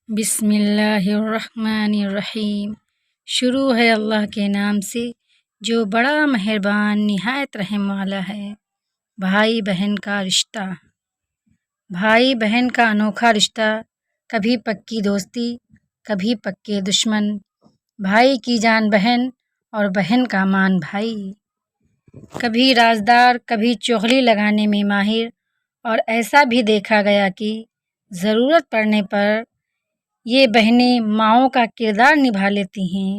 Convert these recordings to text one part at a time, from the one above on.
بسم اللہ الرحمن الرحیم۔ شروع ہے اللہ کے نام سے جو بڑا مہربان نہایت رحم والا ہے۔ بھائی بہن کا رشتہ۔ بھائی بہن کا انوکھا رشتہ، کبھی پکی دوستی کبھی پکے دشمن، بھائی کی جان بہن اور بہن کا مان بھائی، کبھی رازدار کبھی چغلی لگانے میں ماہر، اور ایسا بھی دیکھا گیا کہ ضرورت پڑنے پر یہ بہنیں ماؤں کا کردار نبھا لیتی ہیں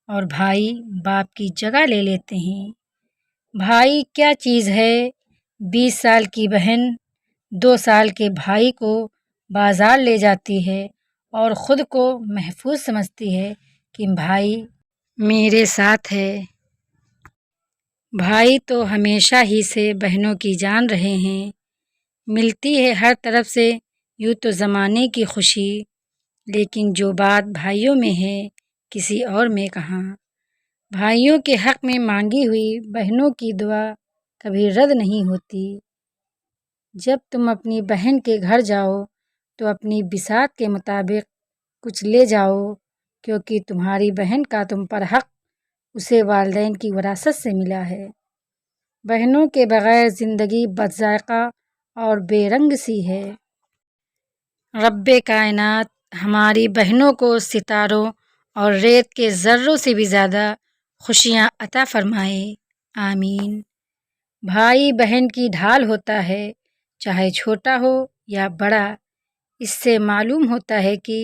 اور بھائی باپ کی جگہ لے لیتے ہیں۔ بھائی کیا چیز ہے؟ 20 سال کی بہن 2 سال کے بھائی کو بازار لے جاتی ہے اور خود کو محفوظ سمجھتی ہے کہ بھائی میرے ساتھ ہے۔ بھائی تو ہمیشہ ہی سے بہنوں کی جان رہے ہیں، ملتی ہے ہر طرف سے یوں تو زمانے کی خوشی، لیکن جو بات بھائیوں میں ہے کسی اور میں کہاں۔ بھائیوں کے حق میں مانگی ہوئی بہنوں کی دعا کبھی رد نہیں ہوتی۔ جب تم اپنی بہن کے گھر جاؤ تو اپنی بساط کے مطابق کچھ لے جاؤ، کیونکہ تمہاری بہن کا تم پر حق اسے والدین کی وراثت سے ملا ہے۔ بہنوں کے بغیر زندگی بد ذائقہ اور بے رنگ سی ہے۔ رب کائنات ہماری بہنوں کو ستاروں اور ریت کے ذروں سے بھی زیادہ خوشیاں عطا فرمائے، آمین۔ بھائی بہن کی ڈھال ہوتا ہے، چاہے چھوٹا ہو یا بڑا۔ اس سے معلوم ہوتا ہے کہ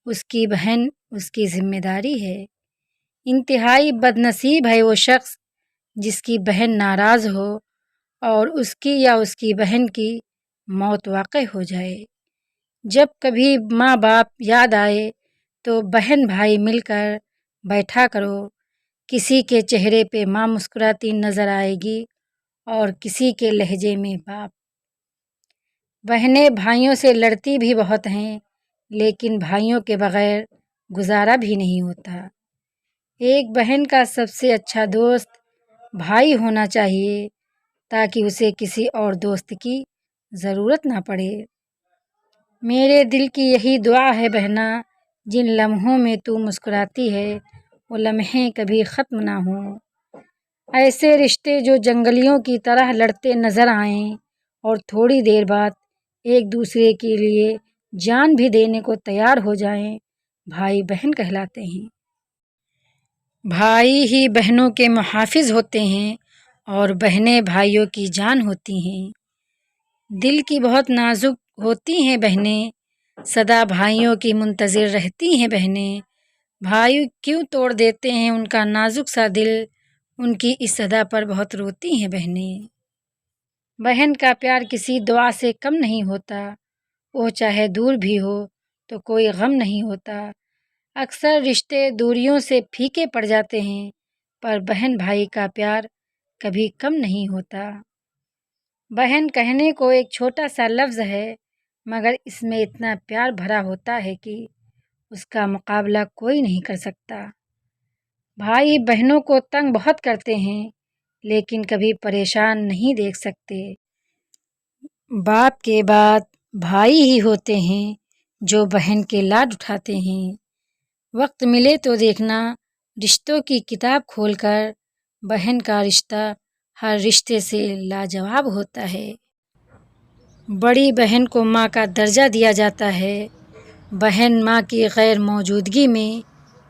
اس کی بہن اس کی ذمہ داری ہے۔ انتہائی بد نصیب ہے وہ شخص جس کی بہن ناراض ہو اور اس کی یا اس کی بہن کی موت واقع ہو جائے۔ جب کبھی ماں باپ یاد آئے تو بہن بھائی مل کر بیٹھا کرو، کسی کے چہرے پہ ماں مسکراتی نظر آئے گی اور کسی کے لہجے میں باپ۔ بہنیں بھائیوں سے لڑتی بھی بہت ہیں، لیکن بھائیوں کے بغیر گزارا بھی نہیں ہوتا۔ ایک بہن کا سب سے اچھا دوست بھائی ہونا چاہیے تاکہ اسے کسی اور دوست کی ضرورت نہ پڑے۔ میرے دل کی یہی دعا ہے بہنا، جن لمحوں میں تو مسکراتی ہے وہ لمحے کبھی ختم نہ ہوں۔ ایسے رشتے جو جنگلیوں کی طرح لڑتے نظر آئیں اور تھوڑی دیر بعد ایک دوسرے کے لیے جان بھی دینے کو تیار ہو جائیں، بھائی بہن کہلاتے ہیں۔ بھائی ہی بہنوں کے محافظ ہوتے ہیں اور بہنیں بھائیوں کی جان ہوتی ہیں۔ دل کی بہت نازک ہوتی ہیں بہنیں، سدا بھائیوں کی منتظر رہتی ہیں بہنیں۔ بھائی کیوں توڑ دیتے ہیں ان کا نازک سا دل، ان کی اس ادا پر بہت روتی ہیں بہنیں۔ بہن کا پیار کسی دعا سے کم نہیں ہوتا، وہ چاہے دور بھی ہو تو کوئی غم نہیں ہوتا۔ اکثر رشتے دوریوں سے پھیکے پڑ جاتے ہیں، پر بہن بھائی کا پیار کبھی کم نہیں ہوتا۔ بہن کہنے کو ایک چھوٹا سا لفظ ہے، مگر اس میں اتنا پیار بھرا ہوتا ہے کہ اس کا مقابلہ کوئی نہیں کر سکتا۔ بھائی بہنوں کو تنگ بہت کرتے ہیں، لیکن کبھی پریشان نہیں دیکھ سکتے۔ باپ کے بعد بھائی ہی ہوتے ہیں جو بہن کے لاڈ اٹھاتے ہیں۔ وقت ملے تو دیکھنا رشتوں کی کتاب کھول کر، بہن کا رشتہ ہر رشتے سے لاجواب ہوتا ہے۔ بڑی بہن کو ماں کا درجہ دیا جاتا ہے۔ بہن ماں کی غیر موجودگی میں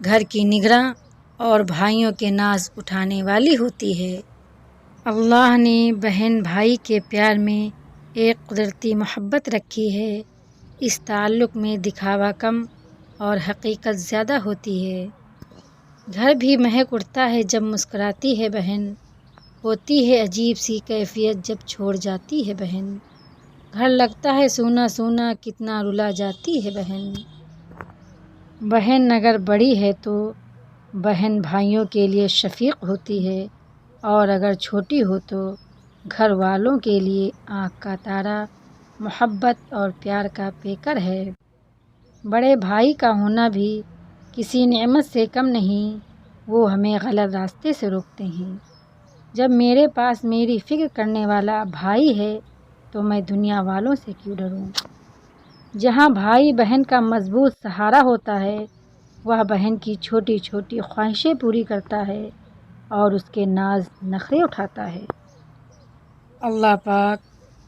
گھر کی نگراں اور بھائیوں کے ناز اٹھانے والی ہوتی ہے۔ اللہ نے بہن بھائی کے پیار میں ایک قدرتی محبت رکھی ہے۔ اس تعلق میں دکھاوا کم اور حقیقت زیادہ ہوتی ہے۔ گھر بھی مہک اٹھتا ہے جب مسکراتی ہے بہن، ہوتی ہے عجیب سی کیفیت جب چھوڑ جاتی ہے بہن۔ گھر لگتا ہے سونا سونا کتنا رلا جاتی ہے بہن۔ بہن اگر بڑی ہے تو بہن بھائیوں کے لیے شفیق ہوتی ہے، اور اگر چھوٹی ہو تو گھر والوں کے لیے آنکھ کا تارا، محبت اور پیار کا پیکر ہے۔ بڑے بھائی کا ہونا بھی کسی نعمت سے کم نہیں، وہ ہمیں غلط راستے سے روکتے ہیں۔ جب میرے پاس میری فکر کرنے والا بھائی ہے تو میں دنیا والوں سے کیوں ڈروں۔ جہاں بھائی بہن کا مضبوط سہارا ہوتا ہے، وہ بہن کی چھوٹی چھوٹی خواہشیں پوری کرتا ہے اور اس کے ناز نخرے اٹھاتا ہے۔ اللہ پاک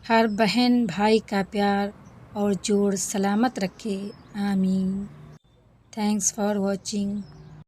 ہر بہن بھائی کا پیار اور جوڑ سلامت رکھے، آمین۔ Thanks for watching.